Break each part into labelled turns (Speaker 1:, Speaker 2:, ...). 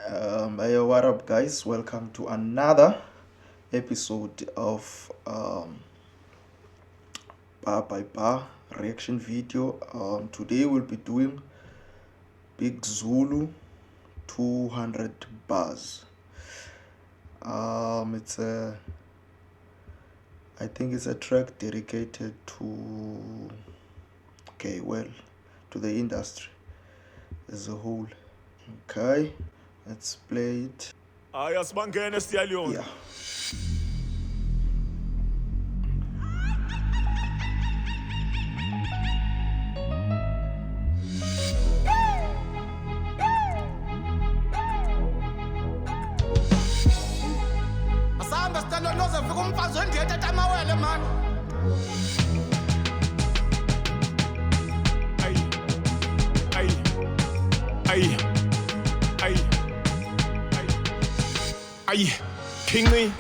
Speaker 1: Hey, what up, guys? Welcome to another episode of Bar by Bar reaction video. Today we'll be doing Big Zulu 200 bars. It's a, I think it's a track dedicated to, to the industry as a whole. Okay, let's play it. Yeah.
Speaker 2: Ay, Kingi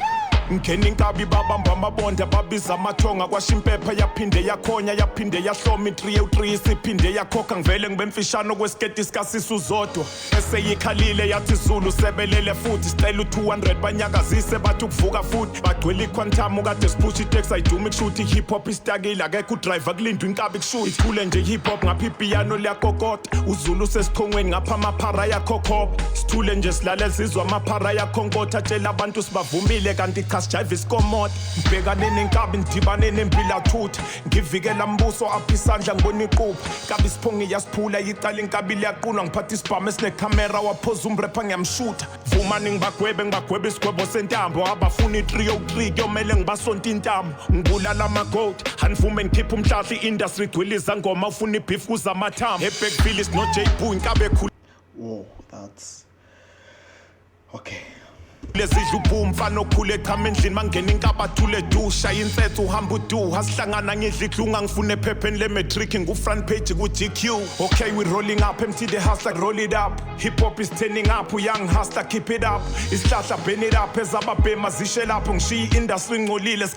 Speaker 2: ngeni nkabi babamba amabonda babiza amathonga kwashimpepa yaphinde yakhonya yaphinde yahloma 303 isiphinde yakhokha ngivele ngibemfishano kwesiketi sikasisa uzodwa eseyikhalile yathi Zulu sebelele futhi sicela u200 banyakazise bathi ukuvuka futhi bagcwele iquantum kade siphusha itex ayiduma ikushuthi hip hop istakile akekho udriver kulindwa inkabi kushuthi ithule nje hip hop ngapha ipiano liyakokota uZulu sesikhongweni ngapha amaphara yakhokhoba sithule nje silale sizwa amaphara yakhonkotha tshela abantu sibavumile kanti jive iskomot ngibhekane nenkabi ndibane nempila thutha ngivikela mbuso apha isandla ngibona iqupha kabi siphongi yasiphula icala inkabi liyaqunwa ngiphatha isibhamu esinecamera waphoza umrepha ngiyamshutha vumani ngibagwebe isigwebo sentambo abafuna i303 kuyomele ngibasonta intambo ngibulala amagoat anivume ngikhipha umhlahla i-industry igcwiliza ngoma ufuna ibeef kuza amathambo eBackville is no J Boo inkabe khulu.
Speaker 1: Whoa, that's okay.
Speaker 2: Lezidlu bumfana okhule eqhama endlini mangena inkabathule dusha insethu uhamba uduha sihlangana ngidla idlunga ngifune ephepheni le-matric ngu-front page ku-GQ. Okay, we rolling up empty the house like roll it up. Hip hop is turning up, young hustler keep it up. Isihlahla burn it up ezababhema zishe lapho ngishiya i-industry ngcolile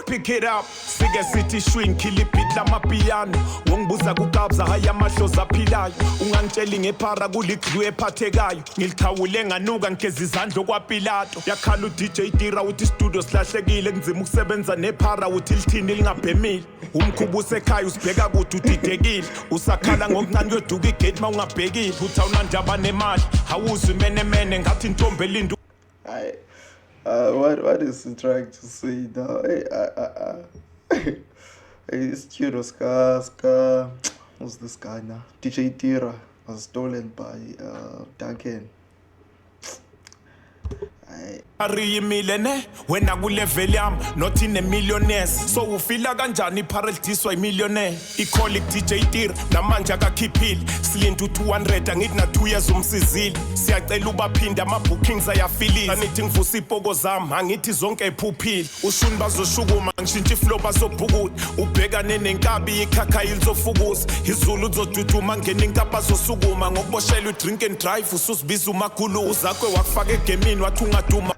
Speaker 2: pick it up. Sike sithi shwing kill beat lamapiano wongibuza kukabza hayi amahlozi aphilayo ungangitsheli ngephara kuliglu ephathekayo ngilikhawule nganuka ngigeza izandla okwapilato yakhala uDJ Tira uthi studio silahlekile kunzima ukusebenza nephara uthi lithini lingabhemile umkhubu usekhaya usibheka kuthi udidekile usakhala ngokuncane kuyoduka igate mawungabhekile uthi awunandaba nemali awuzwi mene ngathi intombi elinda.
Speaker 1: What is he trying to say now? Hey, it's Kiro Ska. Who's this guy now? DJ Tira was stolen by Duncan.
Speaker 2: Ariyimile ne wena kulevel yami not in a millionaires so ufila kanjani paraltiswa imillionaire icolleague DJ Tira namanje akakhiphile silinda u200 angithi na 2 years umsizile siyacela ubaphinda ama-bookings ayafilisa anithi ngivusa ipoko zami angithi zonke ephuphile ushuni bazoshukuma ngishintsha iflow bazobhukuda ubhekane nenkabi ikhakhayi lizofukuza izulu uzoduduma ngena inkapa zosukuma ngokuboshela udrink and drive usuzibiza umakhulu uzakwe wakufaka egemini wathi ungaduma.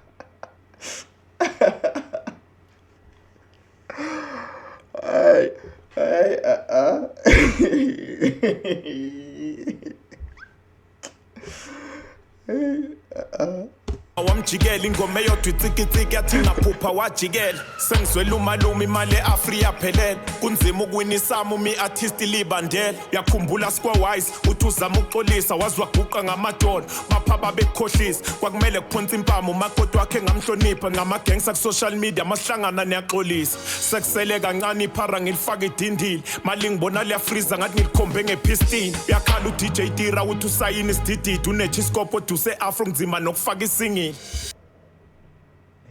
Speaker 2: Wamjikela ingoma eyodwa itsikitsiki yathi ngaphupha wajikela sengizwela umalume imali e-Afri yaphelele kunzima ukuwina isamo umi-artist libandela yakhumbula squawise uthi uzama ukuxolisa wazwaguqa ngamadolo bapha babekukhohlisa kwakumele kuphonsa impama umakoti wakhe ngamhlonipha ngamagangsa ku-social media masihlangana niyaxolisa sekusele kancane iphara ngilifaka idindile mali ngibona liyafriza ngathi ngilikhombe ngepistini yakhala uDJ Tira uthi usayini isidididi unechiscope oduse afro nzima nokufaka isingile.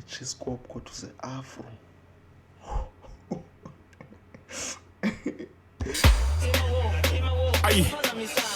Speaker 1: Chiscope go to the afro.
Speaker 2: Ay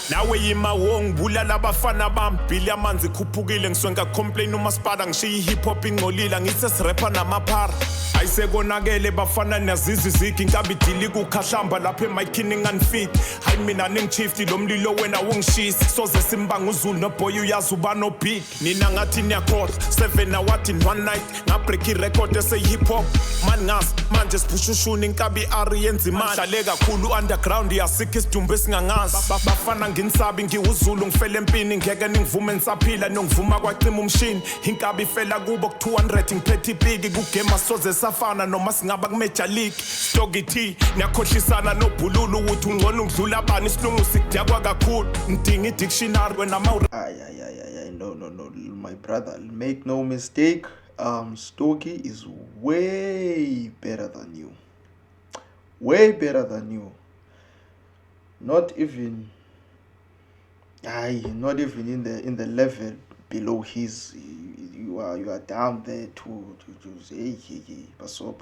Speaker 2: nawe yima wongibulala abafana bami bhili amanzi khuphukile ngiswenka complain umasipala ngishiya hip hop ingcolile ngithe sirapper namaphara ayisekonakele bafana nazizi zigi inkabi dili kukhahlamba lapha emayikhini nganifit hayi mina ningchiefti lo mlilo wena wongishisa soze simbanga uZulu noboy uyazi uba no beat nina ngathi niyakhola 7 hours in one night ngabreak irecord ese hip hop man ngas manje sipushushuna inkabi ari yenza imali dlale kakhulu underground yasikho isidumbu esingangazi bafana nginsabi ngiwuzulu ngifele empini ngeke ningivume nisaphila nongivuma kwacima umshini inkabi ifela kubo ku200 ngiphethe ipiki kugame soze safana noma singaba ku-major league stogithi niyakhohlisana nobhululu uthi ungcono ngidlula abani isilungu sikudyakwa kakhulu ngidinga i-dictionary wena
Speaker 1: no, my brother, make no mistake, Stogie is way better than you. Way better than you. Not even in the level below his. You are down there to say, hey, Basop.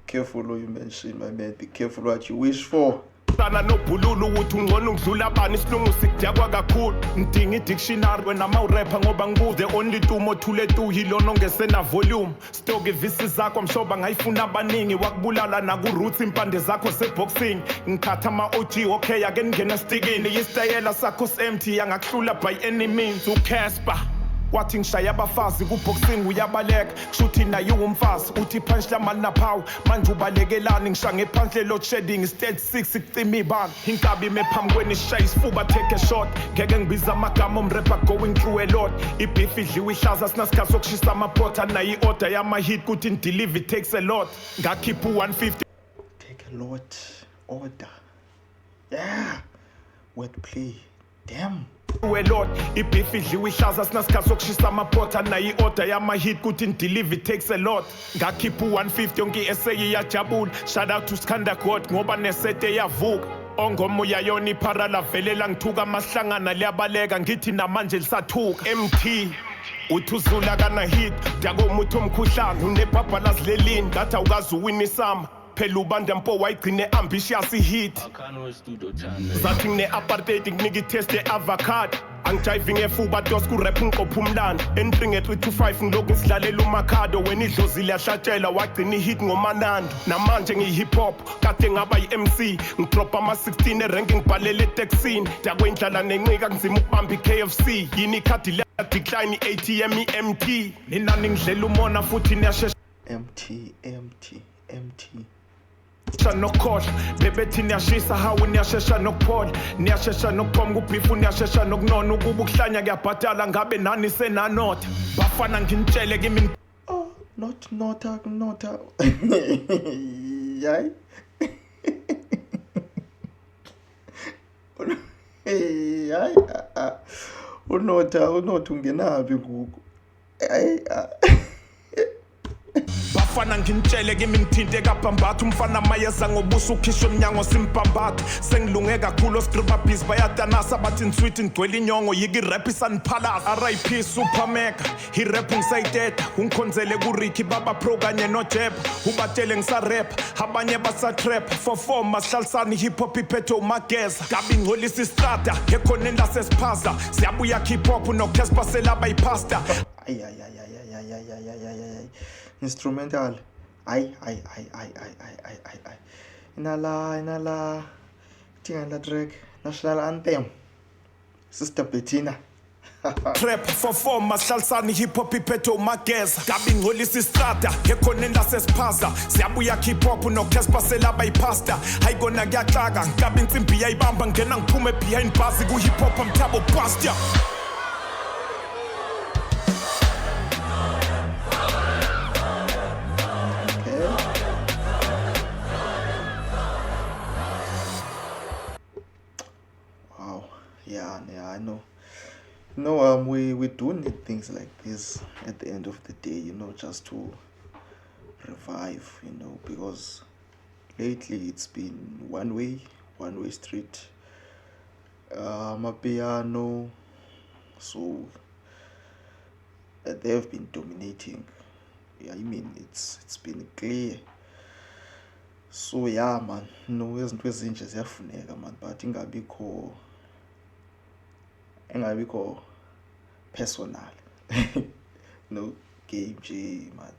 Speaker 1: Careful what you mention, my man. Be careful what you wish for.
Speaker 2: sana nobhululu uthi ungcono ngidlula abani isilungu sikudyakwa kakhulu ngidinga i-dictionary wena mawurapha ngoba ngibuze only tumo othule tu yilona ongesena volume stoke ivisi zakho mhloba ngayifuna abaningi wakubulala nakuroots impande zakho seboxing ngikhatha ama-OG okay ake ningena stikini isitayela sakho s-empty angakuhlula by any means uCasper wathi ngishaya abafazi kuboxing uyabaleka kushuthi naye umfazi uthi punch lamali naphawu manje ubalekelani ngisha ngephandle load shedding stage 6 ikucima ibanga inkabi mephambi kweni shaya isifuba take a shot ngeke ngibiza amagama omrapper going through a lot ibeef idliwe ihlaza sinasikhathi sokushisa amaphotha naye i-order yama-hit kuthi in-delivery takes a lot ngakhipha u-150
Speaker 1: take a lot order yeah wordplay damn
Speaker 2: Lord, ibeef idliwe ihlaza sinasikhathi sokushisa amaphotha naye i-order yama-hit kuthi in-delivery takes a lot ngakhipha u-150 yonke i-essay iyajabula shout out to Skanda God ngoba nesete yavuka ongomoya yona ipharala velela ngithuka amasihlangana liyabaleka ngithi namanje lisathuka MT uthi uzula kana-hit dakomuthi omkhuhlane unebhabhalazi lelini ngathi awukazi uwina isama phela ubanda mpo wayigcine ambitious i-hit zathi ngine-apartheid nginika i-test ye-avocado angijayiving efuba dos kurap ngiqopha umlando entry nge-325 ngilokhu ngisidlalela umakhado wena idlozile yahlatshela wagcina i-hit ngomanando namanje ngiyi-hip hop kade ngaba yi-MC ngidropha ama-16 erenki ngibhalele eteksini dakwendlala nencika kunzima ukubamba i-KFC yini ikhadi liya-decline i-ATM i-MT ninani ngidlela umona futhi niyashesha
Speaker 1: MT
Speaker 2: nokukhohlwa bebethi niyashisa hawu niyashesha nokuphola niyashesha nokuphoma kubhifu niyashesha nokunona ukuba ukuhlanya kuyabhatala ngabe nani senanotha bafana nginitshele kimi
Speaker 1: nota yay hey unota ungenabi ngoku
Speaker 2: bafana nginitshele kimi ngithinte kabhambatha umfana mayeza ngobuso ukhishwa emnyango simpambatha sengilunge kakhulu oscriba bees bayadanasa bathi nsweet ngigcwele inyongo yiki rap isaniphalasa RIP Supermega i-rap ngisayiteta ungikhonzele ku-Ricky baba pro kanye nojeba ubatele ngisarap abanye basatrap for form masihlalisani hip hop iphethe umageza gabi ngcolisa istrata ekhoneni lasesiphaza siyabuya hip hop noCasper selaba ipasta
Speaker 1: instrumental inala tinga track national anthem Sister Bettina
Speaker 2: trap for form masihlalisani hip hop iphethe umageza gabi ngcolisa istrata ekhoneni lasesiphaza siyabuya hip hop noCasper selaba ipasta hayikona kuyaxaka gabi insimbi yayibamba ngena ngiphume behind bars ku-hip hop amthabo basta
Speaker 1: Yeah, I know. No, we do need things like this at the end of the day, just to revive, because lately it's been one way street. Amapiano, so they've been dominating. Yeah, I mean it's been clear. So yeah, man, izinto ezinje ziyafuneka man, but ingabikho personal no game J man.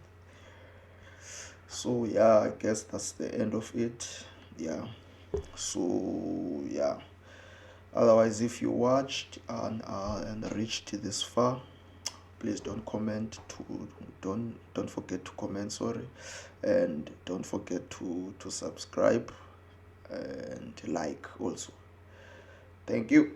Speaker 1: So yeah, I guess that's the end of it. Yeah, so yeah, otherwise if you watched and reached this far, please don't forget to comment, sorry, and don't forget to subscribe and like also. Thank you.